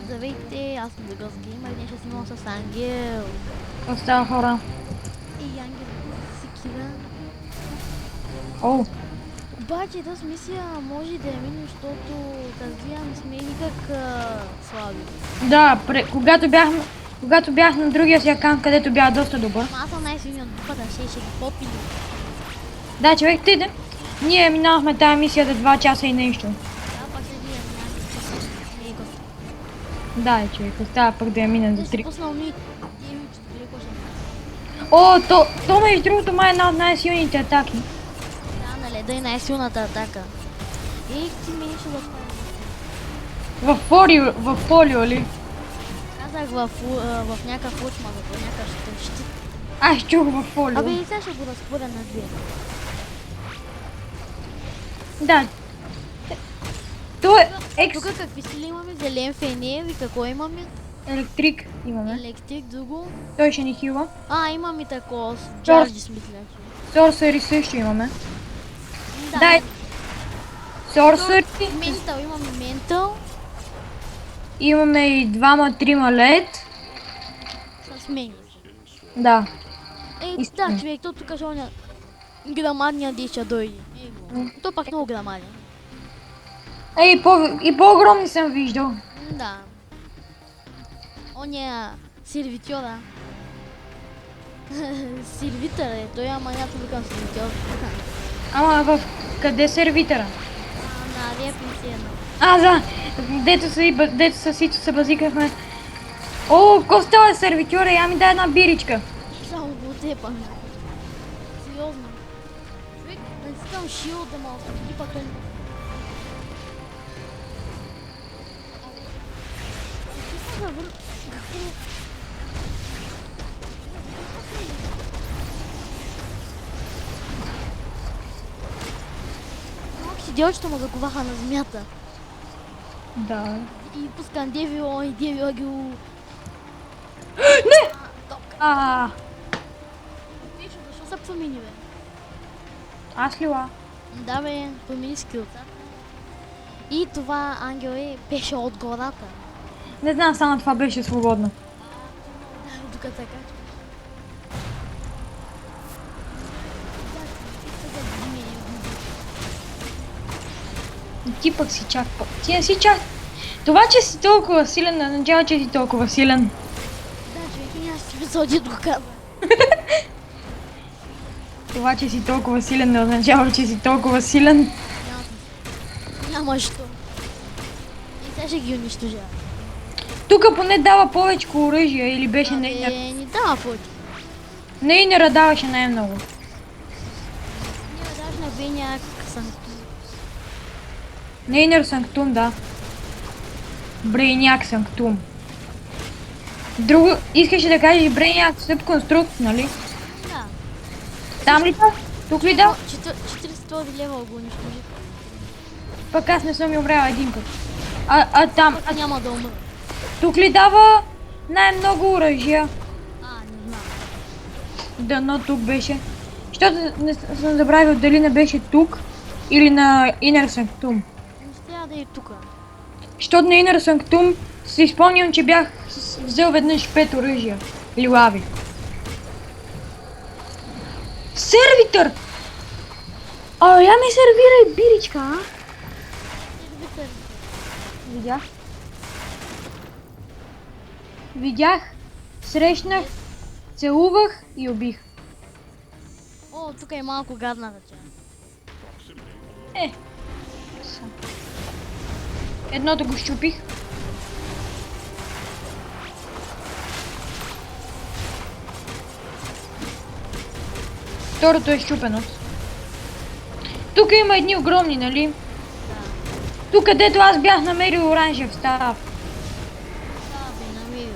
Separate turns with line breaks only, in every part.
Здравейте, аз съм The Ghost Gamer, днес ще снимам с Ангел.
Какво става, хора?
И Ангел си кива.
О,
Обаче тази мисия може да я минем, защото казвам, не сме никак слаби.
да, когато бях на другия си аккаунт, където бях доста добър.
Ама аз съм най-силни от групата, ще ги попили.
Да, човек, ние минахме тази мисия за 2 часа и нещо.
Да, пак се видим някакви часа.
Да, човек, остава пък да я минем за
Те ще
3.
пуснал ми 9 далеко ще.
О, то между другото ма е една от най-силните атаки.
Да, на леда е най-силната атака. И ти ми ще го
В фолио ли?
казах в някакъв луч, ма в някакъв щит.
Аз чух в фолио.
Абе и сега ще го разпоря на две.
Да. То е
Тук какви стили имаме? Зелен фенер и какво имаме?
електрик имаме.
Електрик, друго.
Той ще ни хила.
Имаме такова, Джарджис мисля.
Сорсъри също имаме.
Да,
Дай. Сорсъри.
Ментал, имаме ментал
Имаме и 2-3 лед.
с мен.
Да.
Да, човек, то тук оня грамадния дича дойде. То пак много грамаден.
И по-огромни съм виждал.
Да. Оня сервитьора. Сервитър е, той ама някакво викам сервитьор.
Ама в къде сервитъра?
На Рия 51.
Да, дето с Сито се базикахме. О, какво става сервитьора? Я ми дай една биричка.
Само го тепаме. Сериозно. Човек, натискам шилда малко, и пак той... Малко си делчета му заковаха на земята.
Да.
И пускам Девила и Девила ги у...
Не!
Виж, защо са промени, бе?
Аз ли ла?
Да, бе, промени скилта. И това ангел беше от гората.
Не знам, само това беше свободно.
Да, тук така.
Ти пък си чак по... Ти не си чак... Това, че си толкова силен, не означава, че си толкова силен.
Да, човек, и аз си мисля, че го каза.
Това, че си толкова силен, не означава, че си толкова силен.
Няма що. И сега ще ги унищожава.
Тук поне дава повече оръжие или беше нейнер.
Не дава повече.
Нейнера даваше най-много.
Ние даже на Беняк Санктум.
Нейнер Санктум, да. Брейняк Санктум. Друго, искаше да кажеш Брейняк Събконструкт, нали?
Да.
Там ли да? Тук ли да?
40 лева го унищожи.
Пък аз не съм и умряла един път. Там,
Няма да умра.
тук ли дава най-много оръжия?
Не знам.
Дано тук беше. Защото не съм забравил дали не беше тук или на Inner Sanctum.
Не трябва да е тук.
Защото на Inner Sanctum си спомням, че бях взел веднъж 5 оръжия. Или лави. Сервитър! Я ми сервира и биричка, а? Видях. Видях, срещнах, целувах и убих.
Тук е малко гадна ръча.
Едното го щупих. Второто е щупено. Тук има едни огромни, нали?
Да.
Тук, където аз бях намерил оранжев став.
Да, бе, намерил.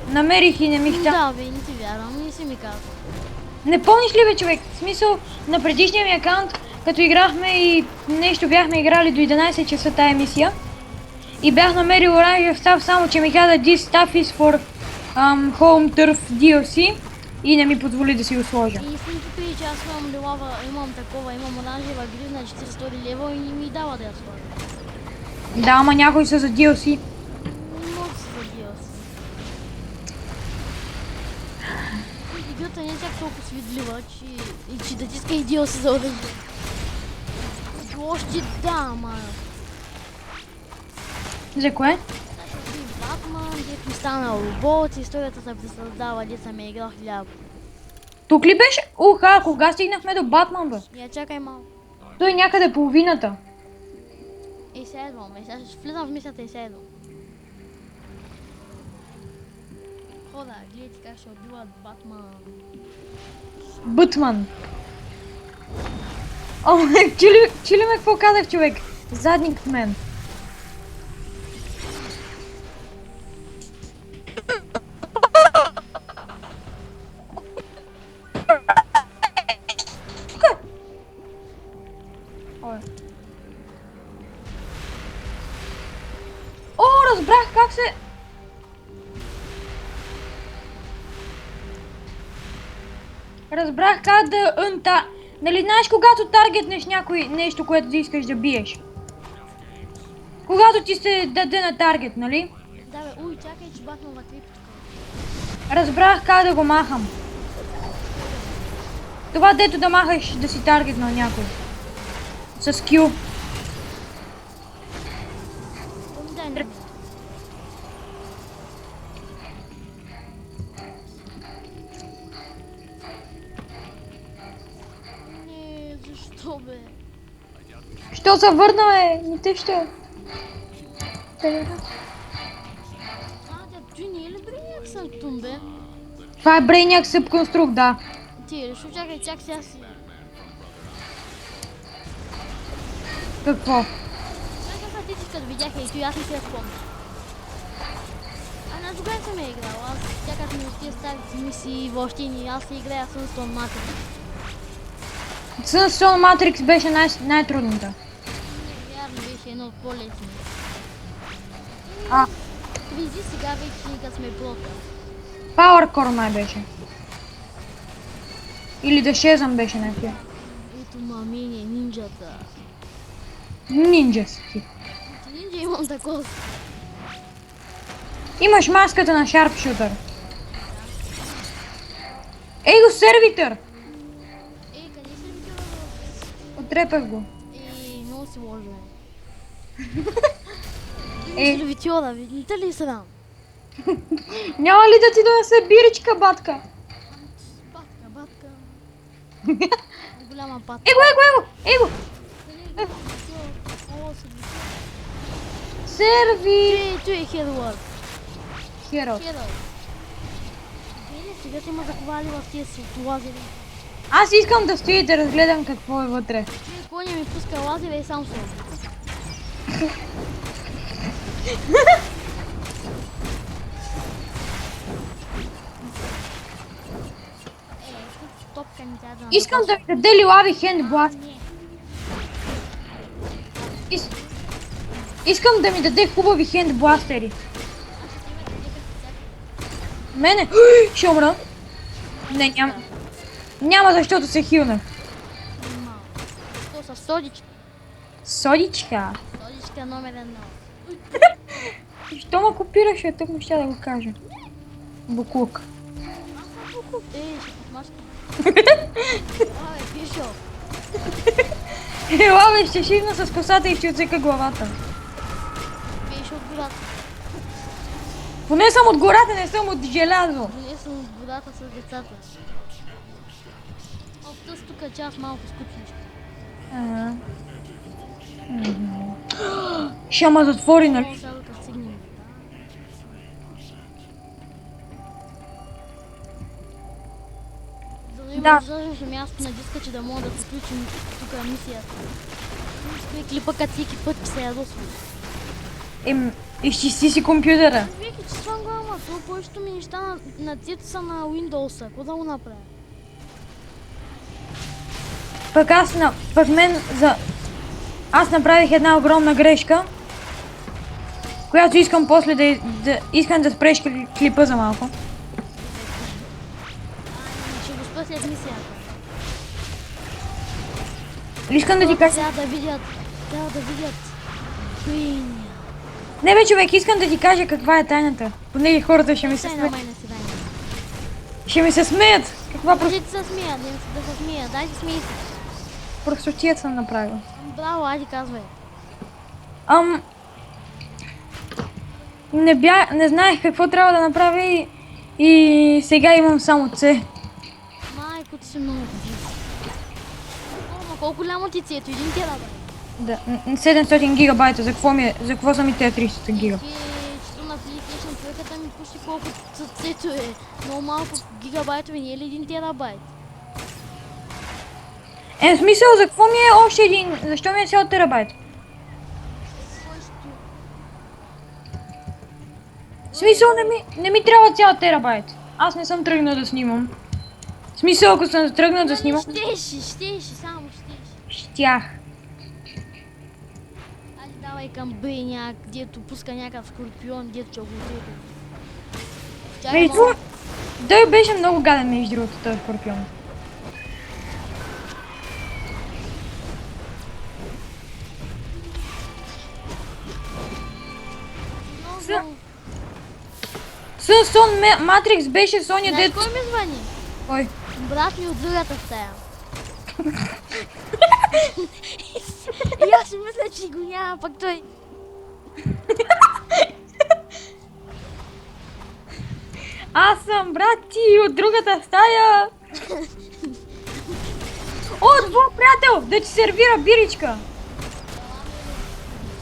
Намерих и не ми става.
Да, бе, не ти вярвам, не си ми казал.
Не помниш ли, бе, човек? В смисъл, на предишния ми акаунт, като играхме и нещо бяхме играли до 11 часа тая мисия. И бях намерил оранжев став, само че ми каза This stuff is for Home Turf DLC и не ми позволи да си го сложа.
И истината е, че аз имам лилава, имам оранжева гривна 400 лева и не ми дава да я сложа.
Да, ама някои са за DLC.
Не мога да се историята не е чак толкова свидлива, че да ти иска и DLC за оръжие. Още да, ама...
За кое?
Значи Батман, дето ми стана робот, историята се пресъздава, дето съм я играл хиляда.
Тук ли беше? Уха, кога стигнахме до Батман, бе?
Я чакай малко.
Той някъде половината.
И сега идвам, сега ще влизам в мисията и сега идвам. Хода, гледайте как ще убиват Батман.
Бътман. О, чули ме какво казах, човек? Задник мен. О, разбрах как се... Разбрах как да Нали знаеш, когато таргетнеш някой нещо, което ти искаш да биеш? Когато ти се даде на таргет, нали?
Да бе, уй, чакай, че Батман върви тук.
Разбрах как да го махам. Това дето да махаш да си таргет на някой. С Q.
Дай не. Не, защо бе?
Що се върна, бе? Не те ще.
А, той не е ли Brainiac Sanctum, бе?
Това е Brainiac Subconstruct, да.
Ти, решо, чакай, чак сега си.
Какво?
Чакай са ти, като видяха и той, аз не си я спомня. А на тогава съм я играл, аз чаках ми от тия старите мисии въобще ни, аз не играя Sunstone Matrix.
Sunstone Matrix беше най-трудната.
Вярно беше едно от по-лесни.
А,
Визи сега вече, като сме плота.
Power Core май беше. Или да Shazam беше някакъв.
Ето мамине, нинджата.
Нинджа си ти.
Нинджа имам такова.
Имаш маската на Sharpshooter. Ей го, сервитър!
Къде си ми това?
Отрепах го.
Много си лъжа.
Е.
Сервитьора, видите ли срам?
Няма ли да ти донесе биричка, батка?
Батка. Голяма патка.
Его! Серви!
Той е Хедвард.
Херот.
Сега те ме захвали в тия си лазери.
Аз искам да стоя и да разгледам какво е вътре.
Коня ми пуска лазера и сам се. Топка ни тя да...
Искам да ми даде лилави хендбласт. Искам да ми даде хубави хендбластери. Мене? Ще умра. Не, няма. Няма, защото се хилнах.
То са содичка.
Содичка.
Содичка номер 1.
Що ме копираше? Тук му ще да го кажа. Буклук.
Ще подмашка. Абе, пишо.
Ела бе, ще шивна с косата и ще отсека главата.
Пишо от гората.
Поне съм от гората, не съм от желязо.
Не съм от гората с децата. Тъс тук е част малко скучничка.
Ага. Ще ма затвори, нали?
Сега да стигнем. За да има задължено място на диска, че да мога да приключим тук мисията. Стои клипа, като всеки път се ядосва.
Изчисти си компютъра.
Вики, че свам глава, това повечето ми неща на цвета са на Windows-а. Какво да го направя?
Пък мен аз направих една огромна грешка, която искам после искам да спреш клипа за малко.
Ще го спа след мисията.
Искам да ти кажа...
Трябва да видят Queen.
Не бе, човек, искам да ти кажа каква е тайната. Понеже хората ще ми се
Тайна
смеят.
май не си тайна.
Ще ми се смеят. Каква
Дайте се смеят, да се смеят, дайте смей се.
простотият съм направил.
Браво, айде казвай.
Не знаех какво трябва да направя и сега имам само С.
Майко, ти си много жив. Ма колко голямо ти цето? 1 терабайт.
Да, 700 гигабайта, за какво са ми те 300 гига?
Чето на PlayStation тройката ми пуши колко цето е. Много малко гигабайтове, не е ли 1 терабайт?
В смисъл, за какво ми е още един? Защо ми е цял терабайт? В смисъл, не ми трябва цял терабайт. Аз не съм тръгнал да снимам. В смисъл, ако съм тръгнал да снимам,
Щеше, само щеше.
щях.
Айде давай към Бейняк, дето пуска някакъв скорпион, дето ще го отиде. Чакай,
Между другото, той беше много гаден между другото, този скорпион.
много.
Сон Матрикс беше Соня
Знаеш
дето...
кой ми звъни?
Кой?
Брат ми от другата стая. И аз си мисля, че го няма, пък той.
Аз съм брат ти от другата стая. О, твой приятел, да ти сервира биричка.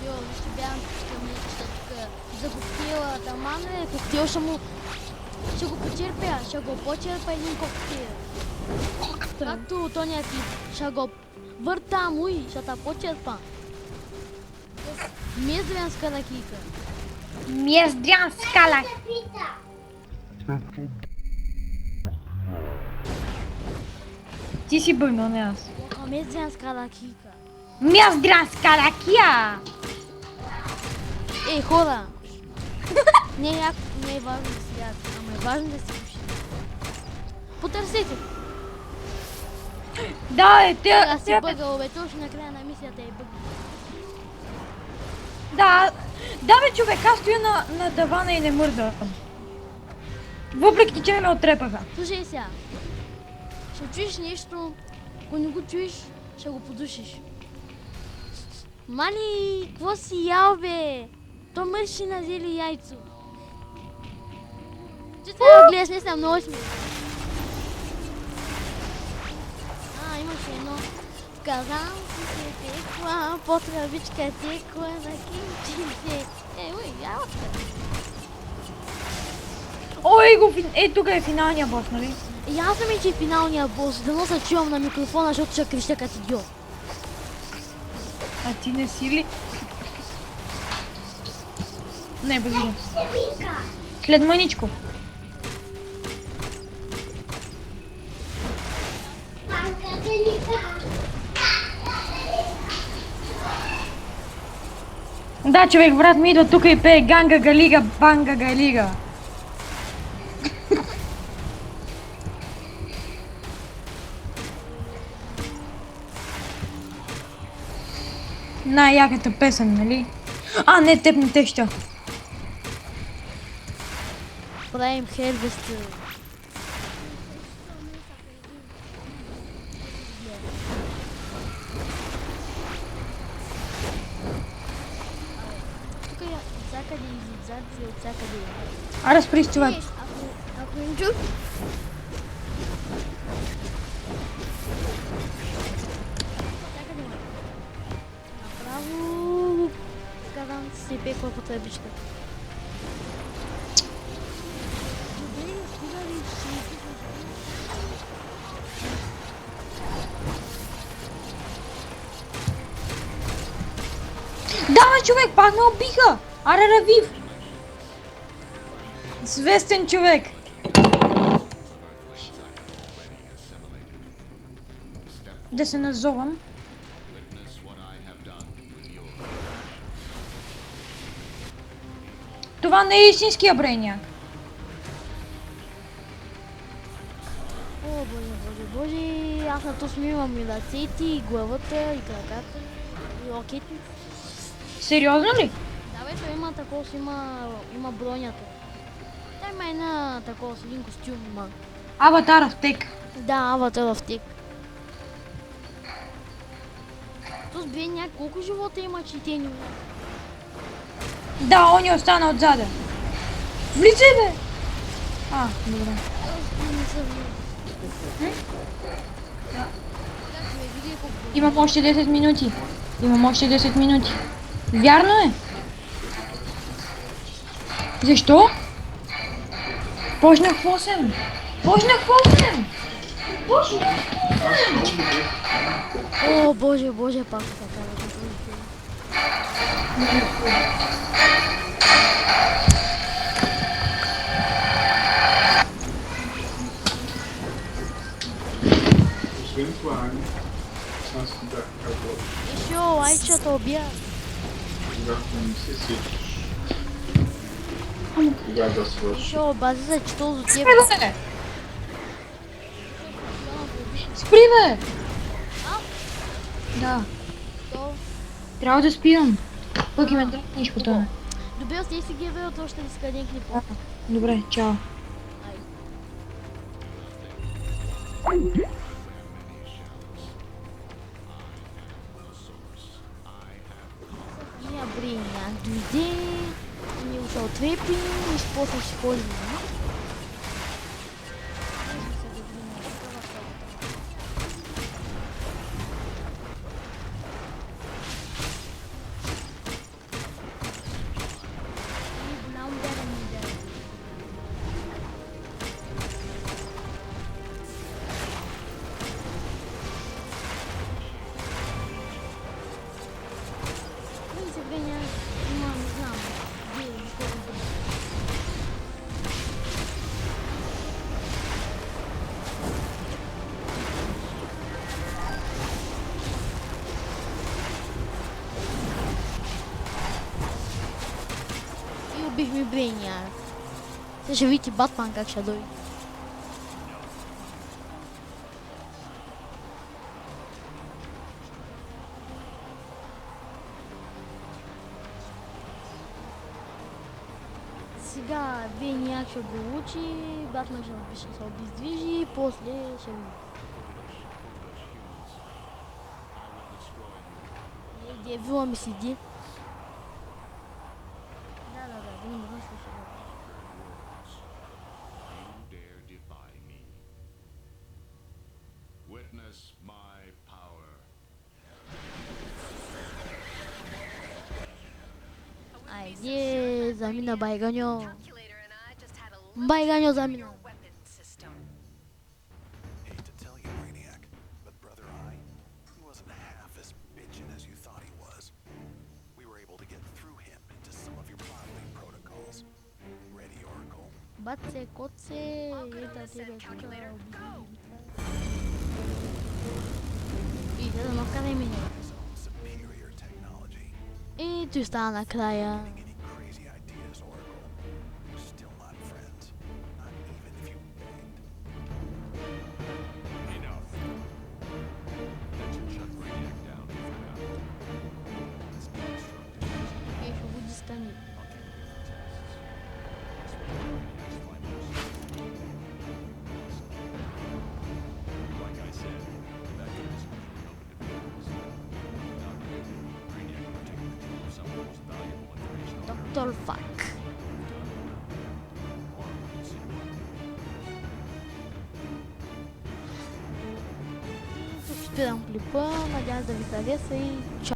Йо, вижте бягам към мечета тук. За коктейла, таман е, коктейл ще го почерпя, ще го почерпя един коктейл. Както тония тип, ще го върта му и ще та почерпа. Мездрянска ракийка.
Мездрянска лак. Ти си бъгнал, не аз.
Мездрянска ракийка.
Мездрянска ракия.
Ей, хора! Не е важно да си ядат, ама е важно да си пуши. Потърсете!
Да,
Сега си бъгал, бе, точно накрая на мисията е бъгал.
Да, бе, човек, аз стоя на тавана и не мърда. Въпреки, че ме отрепаха.
Слушай сега. Ще чуеш нещо, ако не го чуеш, ще го подушиш. Мали, какво си ял, бе? То мърши на зели яйцо. Че трябва да гледаш, не съм много смешно. Имаше едно. Казам си се текла, по травичка текла на кинчите. Ой, ялата.
Ой, тук е финалния бос, нали?
Ясно ми, че е финалния бос. Да носа чувам на микрофона, защото ще крещя като идиот.
А ти не си ли? Не, бъди. След мъничко. Да, човек, брат ми идва тук и пее Ганга Галига, Банга Галига. Най-яката песен, нали? А, не, теб не те ще.
Правим хервестър. Тук е отсякъде и зигзаг и отсякъде.
Аре, спри с това.
Ако им чух. Направо казвам си пекла по тръбичка. Добре, стига ли си?
Давай, човек, пак ме убиха! Аре, Равив! Свестен човек! Да се назовам. Това не е истинския Брейняк.
О, боже, аз на то смивам и ръцете, и главата, и краката, и рокети.
Сериозно ли?
Да, бе, той има такова, има бронята. Та има една такова с един костюм, има.
Аватар в тек.
Да, аватар в тик. Тут Беняк колко живота има, че те не умрят?
Да, он е остана отзаде. Влизай, бе! А, добре.
Не са вие. Как ме види колко...
Имам още 10 минути. Имам още 10 минути. Вярно е? Защо? Почнах в 8. Почнах в 8. Почнах в 8.
О, боже, боже, пак така да го прочетем.
Освен това, Ани, аз ти бях казал,
Еще лайчата обя.
когато не се сетиш, кога да свърши.
Еще бази за чето за теб.
Спри, бе! Спри, бе! Да,
То.
трябва да спирам. Пък има дръпниш по това.
Добре, стей си гебе, то ще дискаденкни по.
Добре, чао.
Ай. Ние Бриняк дойде, ни ушъл трепи, и после ще ходим. И убихме Бриняк. Сега ще видите Батман как ще дойде. Сега Бениак ще го учи, Батман ще се обездвижи и после ще види. Девила ми седи. Да не го слуша.
You dare defy me. Witness my power.
Айде, замина Байганьо.
Calculator and I just had a look
Байганьо
at
замина.
your weapon system.
Hate to tell you, Brainiac, but Brother Eye, he wasn't half as bitchin' as you thought he was. We were able to get through him into some of your modeling protocols. Ready, Oracle?
Баце, коце, ета тебе И сега на къде мине.
Superior technology.
И той стана накрая.
Any crazy ideas, Oracle? We're still not friends. Not even if you begged.
Enough. That should shut Brainiac down for now. Let's deconstruct it.
И ще го дистани.
I'll give you the tests. Brainiac's findings. Like I said, that could disclosure help in defense. Without you, Brainiac would have taken control of some of the most valuable information on Earth.
Доктор Фак.
Or insinuate.
Тук спирам клипа, надявам да ви хареса и чао.